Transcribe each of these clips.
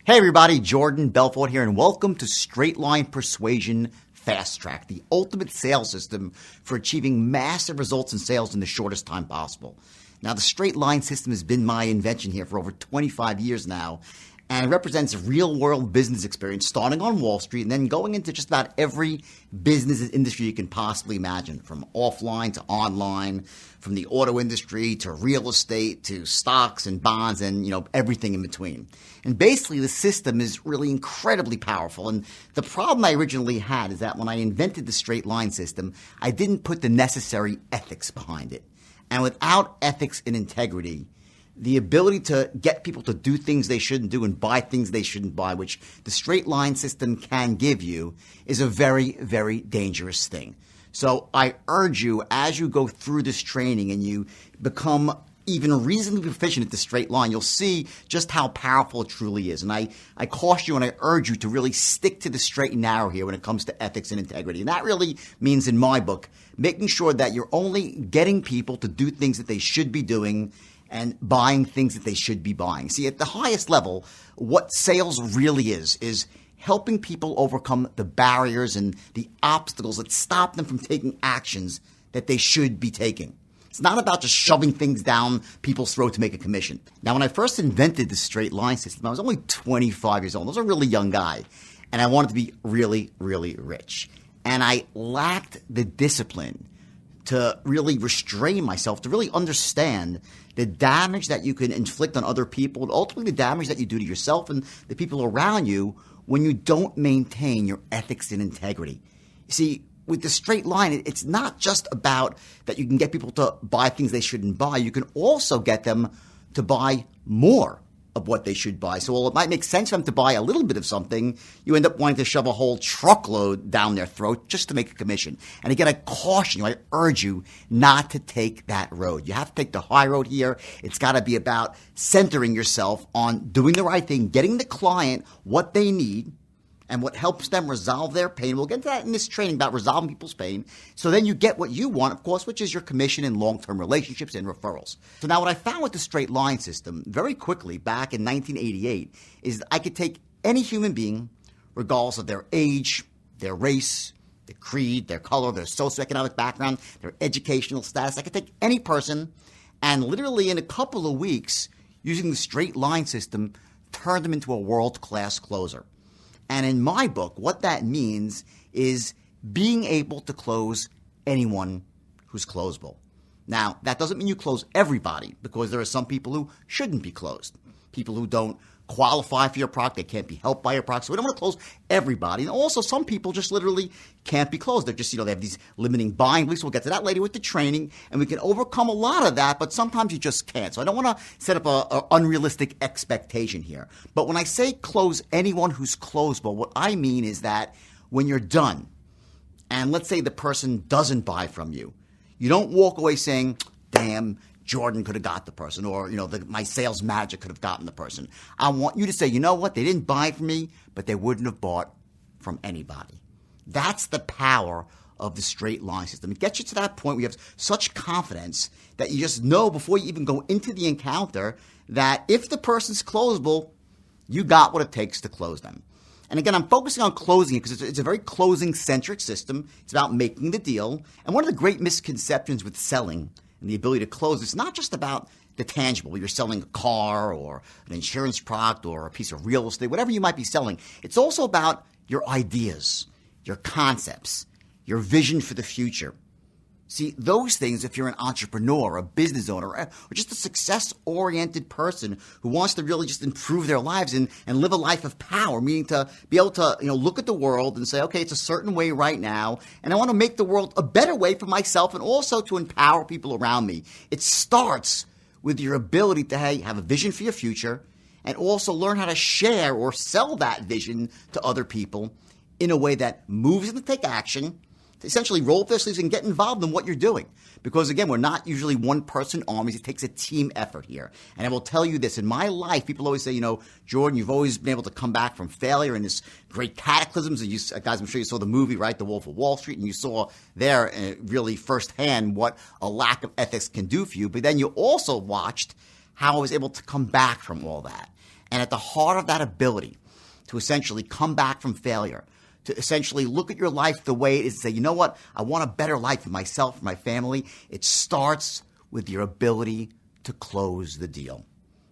Hey everybody, Jordan Belfort here, and welcome to Straight Line Persuasion Fast Track, the ultimate sales system for achieving massive results in sales in the shortest time possible. Now, the straight line system has been my invention here for over 25 years now, and it represents real-world business experience starting on Wall Street and then going into just about every business industry you can possibly imagine, from offline to online, from the auto industry to real estate to stocks and bonds and, everything in between. And basically, the system is really incredibly powerful. And the problem I originally had is that when I invented the straight line system, I didn't put the necessary ethics behind it. And without ethics and integrity, the ability to get people to do things they shouldn't do and buy things they shouldn't buy, which the straight line system can give you, is a very, very dangerous thing. So I urge you, as you go through this training and you become even reasonably proficient at the straight line, you'll see just how powerful it truly is. And I caution you and I urge you to really stick to the straight and narrow here when it comes to ethics and integrity. And that really means, in my book, making sure that you're only getting people to do things that they should be doing and buying things that they should be buying. See, at the highest level, what sales really is helping people overcome the barriers and the obstacles that stop them from taking actions that they should be taking. It's not about just shoving things down people's throat to make a commission. Now, when I first invented the straight line system, I was only 25 years old. I was a really young guy, and I wanted to be really, really rich. And I lacked the discipline to really restrain myself, to really understand the damage that you can inflict on other people, and ultimately the damage that you do to yourself and the people around you when you don't maintain your ethics and integrity. You see, with the straight line, it's not just about that you can get people to buy things they shouldn't buy. You can also get them to buy more of what they should buy. So while it might make sense for them to buy a little bit of something, you end up wanting to shove a whole truckload down their throat just to make a commission. And again, I caution you, I urge you not to take that road. You have to take the high road here. It's got to be about centering yourself on doing the right thing, getting the client what they need, and what helps them resolve their pain. We'll get into that in this training about resolving people's pain. So then you get what you want, of course, which is your commission in long-term relationships and referrals. So now what I found with the straight line system very quickly back in 1988 is that I could take any human being, regardless of their age, their race, their creed, their color, their socioeconomic background, their educational status. I could take any person and literally in a couple of weeks, using the straight line system, turn them into a world-class closer. And in my book, what that means is being able to close anyone who's closable. Now, that doesn't mean you close everybody, because there are some people who shouldn't be closed. People who don't qualify for your product, they can't be helped by your product. So we don't want to close everybody. And also, some people just literally can't be closed. They're just, they have these limiting buying beliefs. We'll get to that later with the training, and we can overcome a lot of that, but sometimes you just can't. So I don't want to set up an unrealistic expectation here. But when I say close anyone who's closable, what I mean is that when you're done, and let's say the person doesn't buy from you, you don't walk away saying, damn, Jordan could have got the person, or, my sales manager could have gotten the person. I want you to say, you know what? They didn't buy from me, but they wouldn't have bought from anybody. That's the power of the straight line system. It gets you to that point where you have such confidence that you just know before you even go into the encounter that if the person's closable, you got what it takes to close them. And again, I'm focusing on closing it because it's a very closing-centric system. It's about making the deal. And one of the great misconceptions with selling and the ability to close, it's not just about the tangible. You're selling a car or an insurance product or a piece of real estate, whatever you might be selling. It's also about your ideas, your concepts, your vision for the future. See, those things, if you're an entrepreneur, a business owner, or just a success-oriented person who wants to really just improve their lives and live a life of power, meaning to be able to, look at the world and say, okay, it's a certain way right now, and I want to make the world a better way for myself and also to empower people around me. It starts with your ability to, have a vision for your future and also learn how to share or sell that vision to other people in a way that moves them to take action, to essentially roll up their sleeves and get involved in what you're doing. Because again, we're not usually one-person armies. It takes a team effort here. And I will tell you this, in my life, people always say, Jordan, you've always been able to come back from failure and this great cataclysms. And you guys, I'm sure you saw the movie, right, The Wolf of Wall Street, and you saw there really firsthand what a lack of ethics can do for you. But then you also watched how I was able to come back from all that. And at the heart of that ability to essentially come back from failure, to essentially look at your life the way it is and say, you know what, I want a better life for myself, for my family, it starts with your ability to close the deal.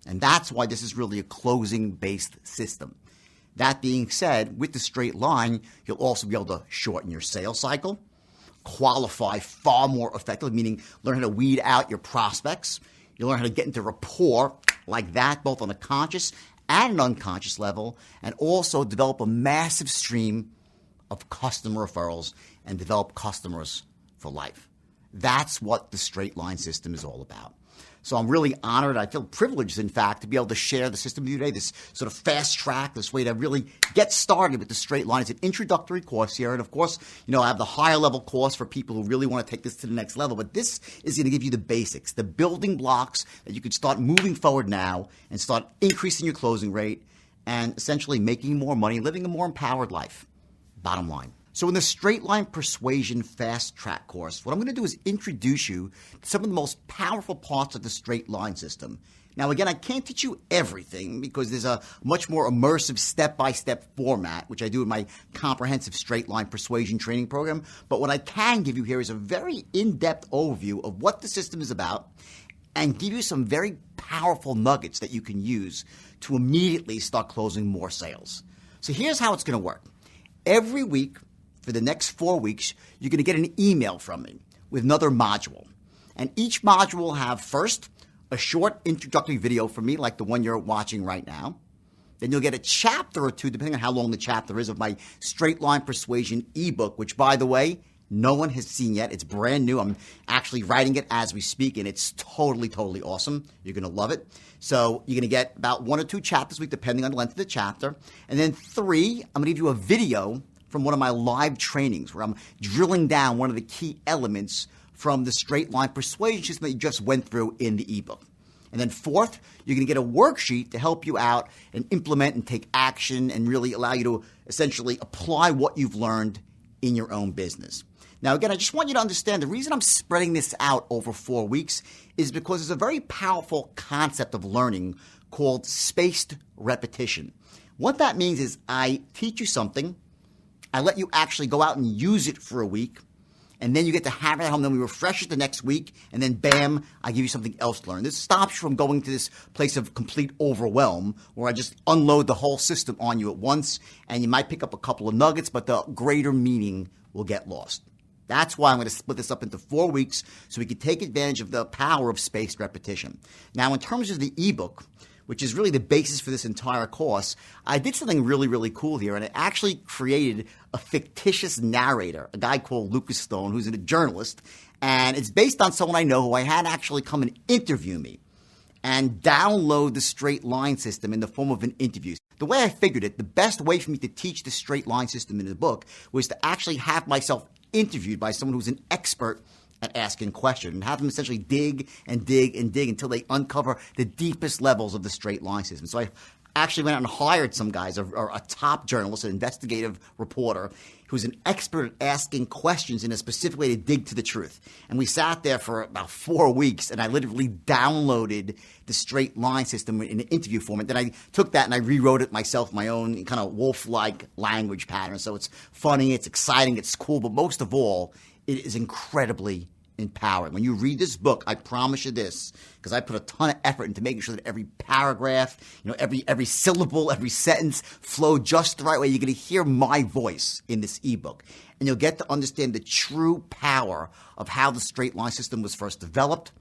And that's why this is really a closing-based system. That being said, with the straight line, you'll also be able to shorten your sales cycle, qualify far more effectively, meaning learn how to weed out your prospects. You'll learn how to get into rapport like that, both on a conscious and an unconscious level, and also develop a massive stream of customer referrals and develop customers for life. That's what the straight line system is all about. So I'm really honored. I feel privileged, in fact, to be able to share the system with you today, this sort of fast track, this way to really get started with the straight line. It's an introductory course here. And of course, I have the higher level course for people who really want to take this to the next level. But this is going to give you the basics, the building blocks that you can start moving forward now and start increasing your closing rate and essentially making more money, living a more empowered life. Bottom line. So in the Straight Line Persuasion Fast Track course, what I'm going to do is introduce you to some of the most powerful parts of the straight line system. Now, again, I can't teach you everything because there's a much more immersive step-by-step format, which I do in my comprehensive straight line persuasion training program. But what I can give you here is a very in-depth overview of what the system is about and give you some very powerful nuggets that you can use to immediately start closing more sales. So here's how it's going to work. Every week, for the next 4 weeks, you're going to get an email from me with another module. And each module will have first a short introductory video from me, like the one you're watching right now. Then you'll get a chapter or two, depending on how long the chapter is, of my Straight Line Persuasion ebook, which, by the way, no one has seen yet. It's brand new. I'm actually writing it as we speak, and it's totally, totally awesome. You're going to love it. So you're going to get about 1 or 2 chapters a week, depending on the length of the chapter. And then 3, I'm going to give you a video from one of my live trainings where I'm drilling down one of the key elements from the straight line persuasion system that you just went through in the ebook. And then 4th, you're going to get a worksheet to help you out and implement and take action and really allow you to essentially apply what you've learned in your own business. Now, again, I just want you to understand the reason I'm spreading this out over 4 weeks is because there's a very powerful concept of learning called spaced repetition. What that means is I teach you something, I let you actually go out and use it for a week, and then you get to have it at home. Then we refresh it the next week, and then bam, I give you something else to learn. This stops you from going to this place of complete overwhelm where I just unload the whole system on you at once, and you might pick up a couple of nuggets, but the greater meaning will get lost. That's why I'm going to split this up into 4 weeks so we can take advantage of the power of spaced repetition. Now, in terms of the ebook, which is really the basis for this entire course, I did something really, really cool here, and I actually created a fictitious narrator, a guy called Lucas Stone, who's a journalist, and it's based on someone I know who I had actually come and interview me and download the straight line system in the form of an interview. The way I figured it, the best way for me to teach the straight line system in the book was to actually have myself interviewed by someone who's an expert at asking questions and have them essentially dig and dig and dig until they uncover the deepest levels of the straight line system. So I actually went out and hired some guys, a top journalist, an investigative reporter, who's an expert at asking questions in a specific way to dig to the truth. And we sat there for about 4 weeks, and I literally downloaded the straight line system in an interview format. Then I took that and I rewrote it myself, my own kind of wolf-like language pattern. So it's funny, it's exciting, it's cool, but most of all, it is incredibly empowering. When you read this book, I promise you this, because I put a ton of effort into making sure that every paragraph, every syllable, every sentence flow just the right way. You're going to hear my voice in this ebook, and you'll get to understand the true power of how the straight line system was first developed,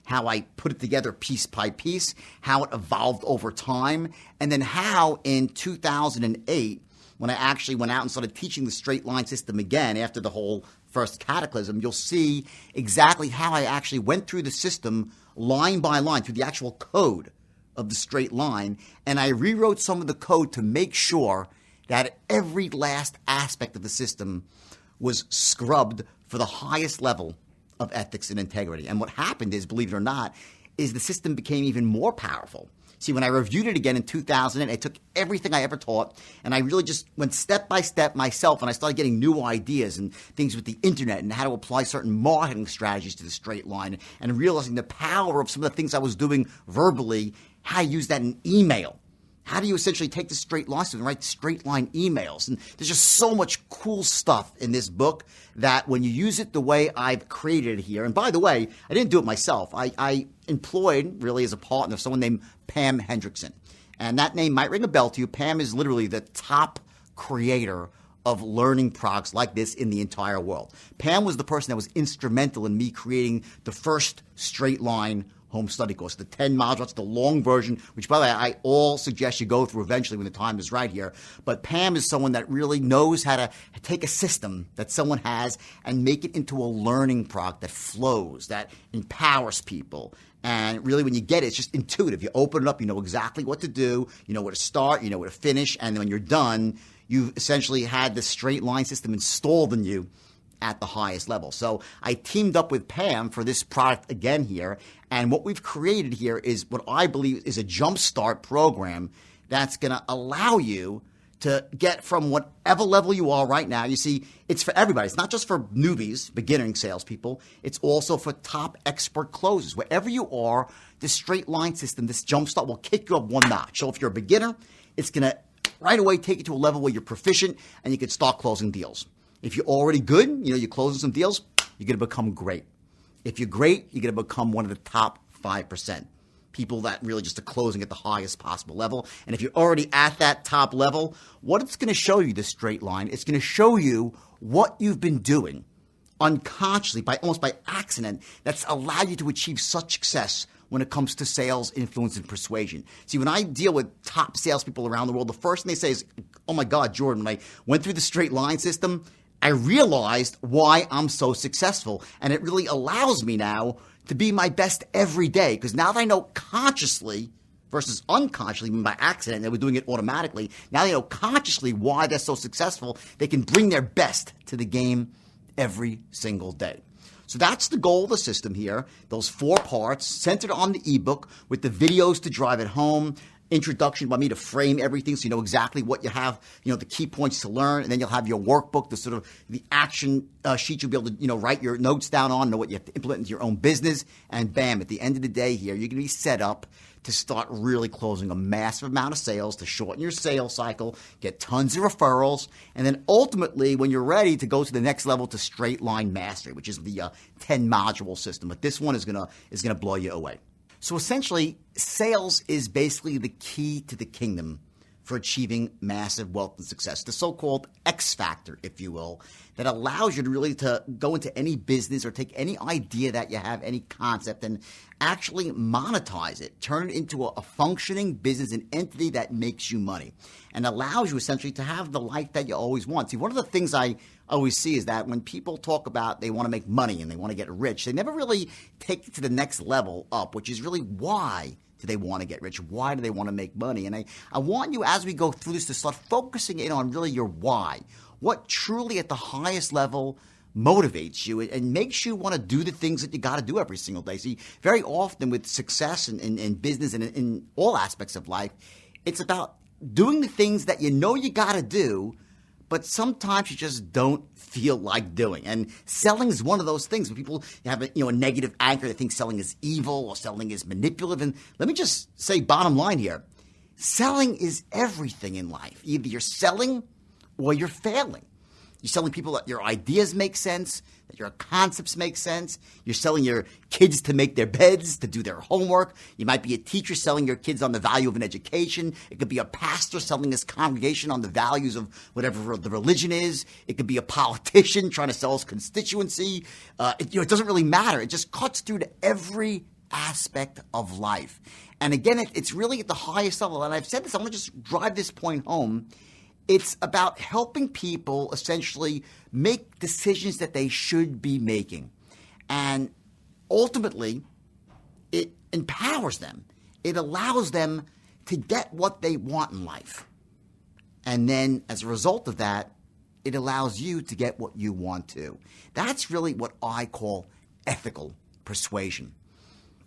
how I put it together piece by piece, how it evolved over time, and then how in 2008, when I actually went out and started teaching the straight line system again after the whole first cataclysm, you'll see exactly how I actually went through the system line by line through the actual code of the straight line, and I rewrote some of the code to make sure that every last aspect of the system was scrubbed for the highest level of ethics and integrity. And what happened is, believe it or not, is the system became even more powerful. See, when I reviewed it again in 2008, I took everything I ever taught, and I really just went step by step myself, and I started getting new ideas and things with the internet and how to apply certain marketing strategies to the straight line, and realizing the power of some of the things I was doing verbally, how to use that in email, How do you essentially take the straight line and write straight line emails? And there's just so much cool stuff in this book that when you use it the way I've created it here, and by the way, I didn't do it myself. I employed, really as a partner, someone named Pam Hendrickson. And that name might ring a bell to you. Pam is literally the top creator of learning products like this in the entire world. Pam was the person that was instrumental in me creating the first straight line home study course, the 10 modules. That's the long version, which, by the way, I all suggest you go through eventually when the time is right here. But Pam is someone that really knows how to take a system that someone has and make it into a learning product that flows, that empowers people. And really, when you get it, it's just intuitive. You open it up, you know exactly what to do, you know where to start, you know where to finish, and then when you're done, you've essentially had the straight line system installed in you at the highest level. So I teamed up with Pam for this product again here, and what we've created here is what I believe is a jumpstart program that's going to allow you to get from whatever level you are right now. You see, it's for everybody. It's not just for newbies, beginning salespeople. It's also for top expert closers. Wherever you are, this straight line system, this jumpstart will kick you up one notch. So if you're a beginner, it's going to right away take you to a level where you're proficient and you can start closing deals. If you're already good, you know, you're closing some deals, you're going to become great. If you're great, you're going to become one of the top 5%. People that really just are closing at the highest possible level. And if you're already at that top level, what it's going to show you, this straight line, it's going to show you what you've been doing unconsciously, almost by accident, that's allowed you to achieve such success when it comes to sales, influence, and persuasion. See, when I deal with top salespeople around the world, the first thing they say is, oh my God, Jordan, when I went through the straight line system, I realized why I'm so successful. And it really allows me now to be my best every day. Because now that I know consciously versus unconsciously, by accident, they were doing it automatically. Now they know consciously why they're so successful. They can bring their best to the game every single day. So that's the goal of the system here. Those 4 parts centered on the ebook with the videos to drive it home. Introduction by me to frame everything so you know exactly what you have, you know, the key points to learn, and then you'll have your workbook, the sort of the action sheet you'll be able to, you know, write your notes down on, know what you have to implement into your own business, and bam, at the end of the day here, you're going to be set up to start really closing a massive amount of sales, to shorten your sales cycle, get tons of referrals, and then ultimately, when you're ready to go to the next level, to straight line mastery, which is the 10 module system. But this one is gonna blow you away. So essentially, sales is basically the key to the kingdom for achieving massive wealth and success, the so-called X factor, if you will, that allows you to really to go into any business or take any idea that you have, any concept, and actually monetize it, turn it into a functioning business, an entity that makes you money and allows you essentially to have the life that you always want. See, one of the things I always see is that when people talk about they want to make money and they want to get rich, they never really take it to the next level up, which is really why do they want to get rich? Why do they want to make money? And I want you, as we go through this, to start focusing in on really your why. What truly at the highest level motivates you and makes you want to do the things that you got to do every single day. See, very often with success in business and in all aspects of life, it's about doing the things that you know you got to do, but sometimes you just don't feel like doing. And selling is one of those things. When people have a negative anchor, they think selling is evil or selling is manipulative. And let me just say, bottom line here, selling is everything in life. Either you're selling or you're failing. You're selling people that your ideas make sense, that your concepts make sense. You're selling your kids to make their beds, to do their homework. You might be a teacher selling your kids on the value of an education. It could be a pastor selling his congregation on the values of whatever the religion is. It could be a politician trying to sell his constituency. It doesn't really matter. It just cuts through to every aspect of life. And again, it's really at the highest level. And I've said this, I want to just drive this point home. It's about helping people essentially make decisions that they should be making. And ultimately, it empowers them. It allows them to get what they want in life. And then as a result of that, it allows you to get what you want to. That's really what I call ethical persuasion.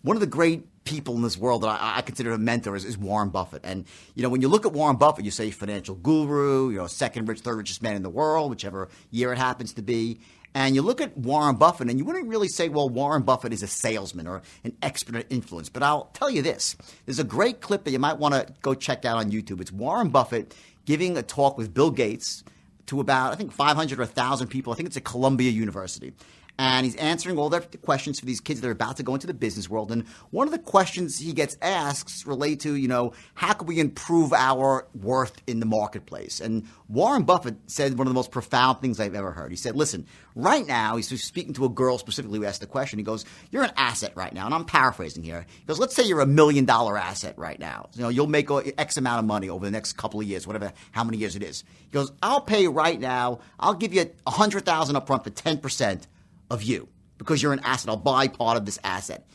One of the great people in this world that I consider a mentor is Warren Buffett. And, when you look at Warren Buffett, you say financial guru, second rich, third richest man in the world, whichever year it happens to be. And you look at Warren Buffett, and you wouldn't really say, well, Warren Buffett is a salesman or an expert at influence. But I'll tell you this. There's a great clip that you might want to go check out on YouTube. It's Warren Buffett giving a talk with Bill Gates to about, I think, 500 or 1,000 people. I think it's at Columbia University. And he's answering all their questions for these kids that are about to go into the business world. And one of the questions he gets asked relate to, how can we improve our worth in the marketplace? And Warren Buffett said one of the most profound things I've ever heard. He said, listen, right now, he's speaking to a girl specifically who asked the question. He goes, you're an asset right now. And I'm paraphrasing here. He goes, let's say you're $1 million asset right now. You'll make X amount of money over the next couple of years, whatever, how many years it is. He goes, I'll pay you right now. I'll give you $100,000 up front for 10% of you because you're an asset. I'll buy part of this asset.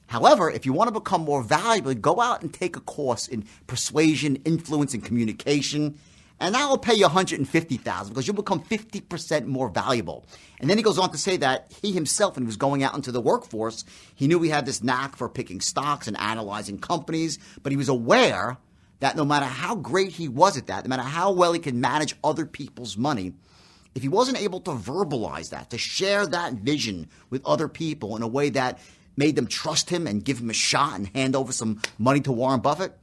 However, if you want to become more valuable, go out and take a course in persuasion, influence, and communication, and that will pay you $150,000 because you'll become 50% more valuable. And then he goes on to say that he himself, when he was going out into the workforce, he knew he had this knack for picking stocks and analyzing companies, but he was aware that no matter how great he was at that, no matter how well he could manage other people's money, if he wasn't able to verbalize that, to share that vision with other people in a way that made them trust him and give him a shot and hand over some money to Warren Buffett,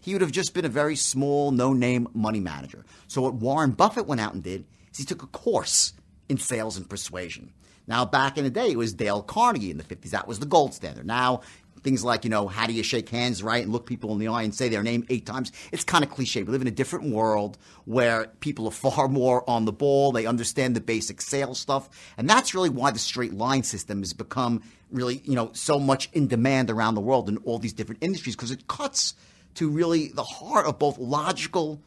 he would have just been a very small, no-name money manager. So what Warren Buffett went out and did is he took a course in sales and persuasion. Now, back in the day, it was Dale Carnegie in the 50s. That was the gold standard. Now, things like, how do you shake hands right and look people in the eye and say their name 8 times? It's kind of cliche. We live in a different world where people are far more on the ball. They understand the basic sales stuff. And that's really why the straight line system has become really, so much in demand around the world in all these different industries because it cuts to really the heart of both logical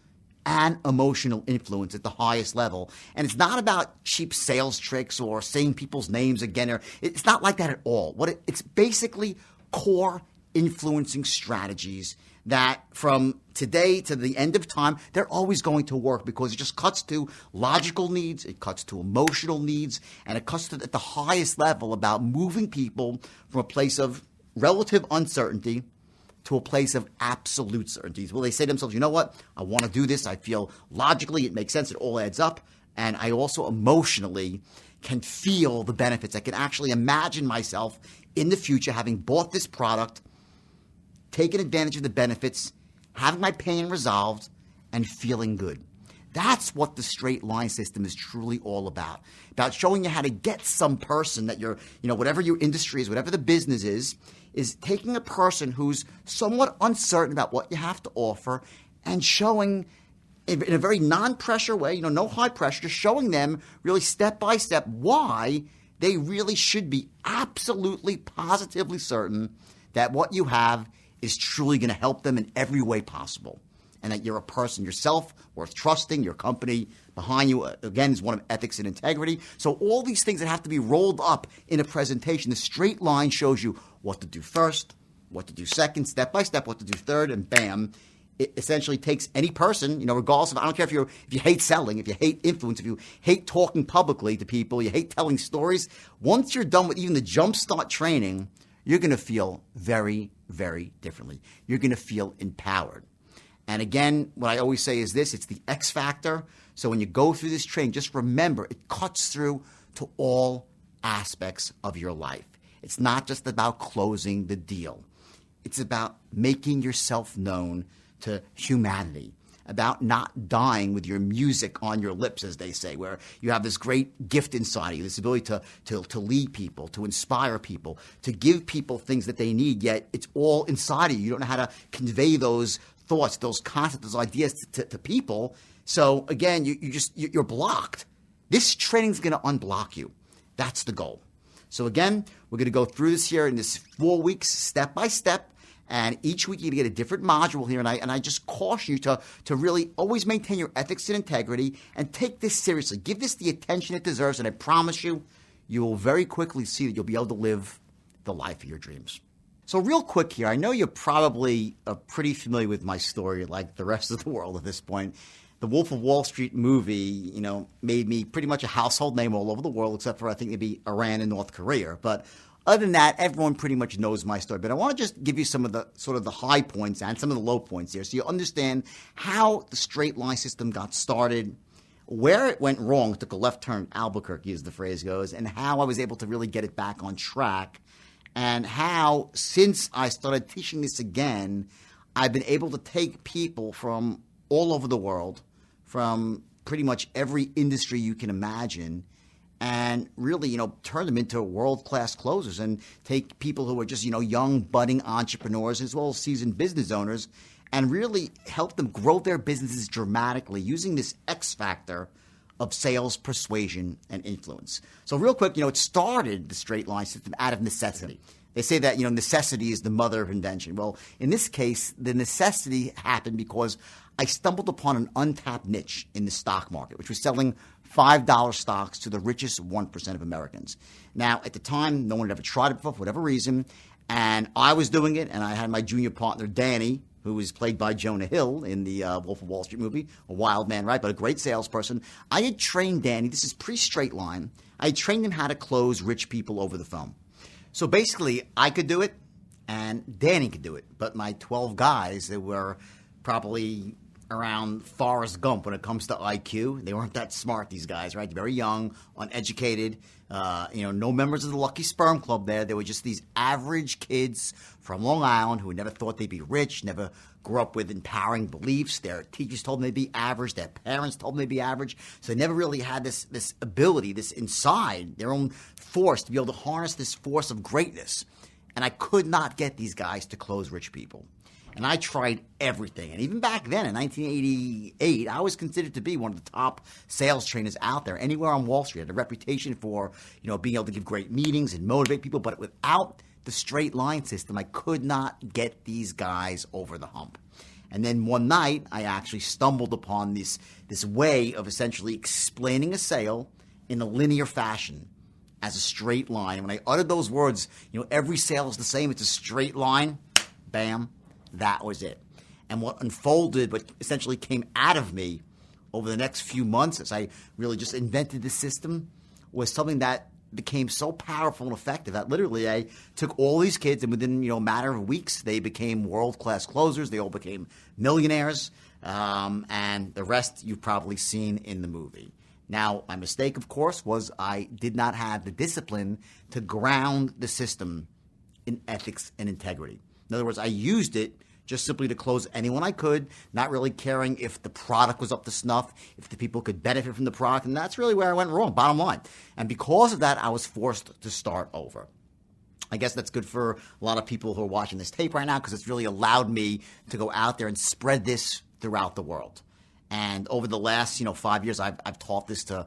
and emotional influence at the highest level. And it's not about cheap sales tricks or saying people's names again. It's not like that at all. It's basically core influencing strategies that from today to the end of time, they're always going to work because it just cuts to logical needs, it cuts to emotional needs, and it cuts to at the highest level about moving people from a place of relative uncertainty to a place of absolute certainty. Well, they say to themselves, you know what? I want to do this. I feel logically it makes sense. It all adds up. And I also emotionally can feel the benefits. I can actually imagine myself in the future having bought this product, taking advantage of the benefits, having my pain resolved, and feeling good. That's what the straight line system is truly all about showing you how to get some person that you're, whatever your industry is, whatever the business is taking a person who's somewhat uncertain about what you have to offer and showing in a very non-pressure way, no high pressure, just showing them really step by step why they really should be absolutely positively certain that what you have is truly going to help them in every way possible. And that you're a person yourself worth trusting, your company behind you, again, is one of ethics and integrity. So all these things that have to be rolled up in a presentation, the straight line shows you what to do first, what to do second, step by step, what to do third, and bam. It essentially takes any person, regardless of, I don't care if you hate selling, if you hate influence, if you hate talking publicly to people, you hate telling stories. Once you're done with even the jumpstart training, you're going to feel very, very differently. You're going to feel empowered. And again, what I always say is this, it's the X factor. So when you go through this training, just remember, it cuts through to all aspects of your life. It's not just about closing the deal. It's about making yourself known to humanity, about not dying with your music on your lips, as they say, where you have this great gift inside of you, this ability to lead people, to inspire people, to give people things that they need, yet it's all inside of you. You don't know how to convey those thoughts, those concepts, those ideas to people. So again, you're blocked. This training is going to unblock you. That's the goal. So again, we're going to go through this here in this 4 weeks, step by step. And each week you're going to get a different module here. And I just caution you to really always maintain your ethics and integrity and take this seriously. Give this the attention it deserves. And I promise you, you will very quickly see that you'll be able to live the life of your dreams. So real quick here, I know you're probably pretty familiar with my story like the rest of the world at this point. The Wolf of Wall Street movie, made me pretty much a household name all over the world, except for I think maybe Iran and North Korea. But other than that, everyone pretty much knows my story. But I want to just give you some of the sort of the high points and some of the low points here so you understand how the straight line system got started, where it went wrong, took a left turn, Albuquerque as the phrase goes, and how I was able to really get it back on track, and how since I started teaching this again, I've been able to take people from all over the world, from pretty much every industry you can imagine, and really, turn them into world-class closers and take people who are just, young, budding entrepreneurs as well as seasoned business owners and really help them grow their businesses dramatically using this X factor of sales, persuasion, and influence. So real quick, it started the straight line system out of necessity. They say that, necessity is the mother of invention. Well, in this case, the necessity happened because I stumbled upon an untapped niche in the stock market, which was selling $5 stocks to the richest 1% of Americans. Now, at the time, no one had ever tried it before for whatever reason, and I was doing it, and I had my junior partner, Danny, who was played by Jonah Hill in the Wolf of Wall Street movie, a wild man, right, but a great salesperson. I had trained Danny, this is pre-straight line, I had trained him how to close rich people over the phone. So basically, I could do it, and Danny could do it, but my 12 guys that were probably around Forrest Gump when it comes to IQ. They weren't that smart, these guys, right? Very young, uneducated, no members of the Lucky Sperm Club there. They were just these average kids from Long Island who never thought they'd be rich, never grew up with empowering beliefs. Their teachers told them they'd be average. Their parents told them they'd be average. So they never really had this ability, this inside, their own force to be able to harness this force of greatness. And I could not get these guys to close rich people. And I tried everything. And even back then, in 1988, I was considered to be one of the top sales trainers out there. Anywhere on Wall Street, I had a reputation for, being able to give great meetings and motivate people. But without the straight line system, I could not get these guys over the hump. And then one night, I actually stumbled upon this way of essentially explaining a sale in a linear fashion as a straight line. And when I uttered those words, every sale is the same. It's a straight line. Bam. That was it. And what unfolded, what essentially came out of me over the next few months as I really just invented this system was something that became so powerful and effective that literally I took all these kids and within, a matter of weeks, they became world-class closers. They all became millionaires. And the rest you've probably seen in the movie. Now, my mistake, of course, was I did not have the discipline to ground the system in ethics and integrity. In other words, I used it just simply to close anyone I could, not really caring if the product was up to snuff, if the people could benefit from the product, and that's really where I went wrong, bottom line. And because of that, I was forced to start over. I guess that's good for a lot of people who are watching this tape right now because it's really allowed me to go out there and spread this throughout the world. And over the last, 5 years, I've taught this to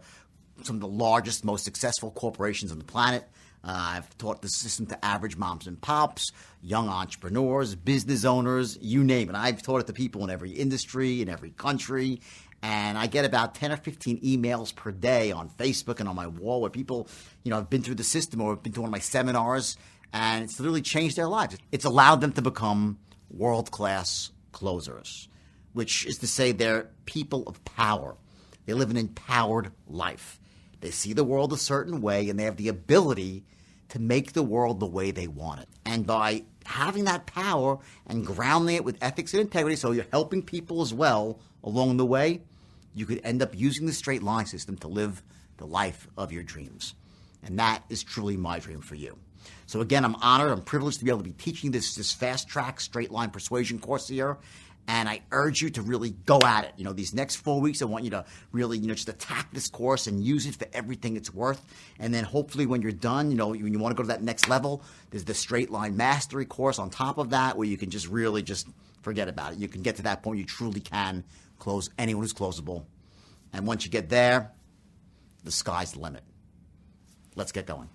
some of the largest, most successful corporations on the planet. I've taught the system to average moms and pops, young entrepreneurs, business owners, you name it. I've taught it to people in every industry, in every country. And I get about 10 or 15 emails per day on Facebook and on my wall where people, have been through the system or have been to one of my seminars, and it's literally changed their lives. It's allowed them to become world-class closers, which is to say they're people of power. They live an empowered life. They see the world a certain way, and they have the ability to make the world the way they want it. And by having that power and grounding it with ethics and integrity, so you're helping people as well along the way, you could end up using the straight line system to live the life of your dreams. And that is truly my dream for you. So again, I'm honored, I'm privileged to be able to be teaching this fast track straight line persuasion course here. And I urge you to really go at it. These next 4 weeks, I want you to really, just attack this course and use it for everything it's worth. And then hopefully when you're done, when you want to go to that next level, there's the straight line mastery course on top of that where you can just really just forget about it. You can get to that point you truly can close anyone who's closable. And once you get there, the sky's the limit. Let's get going.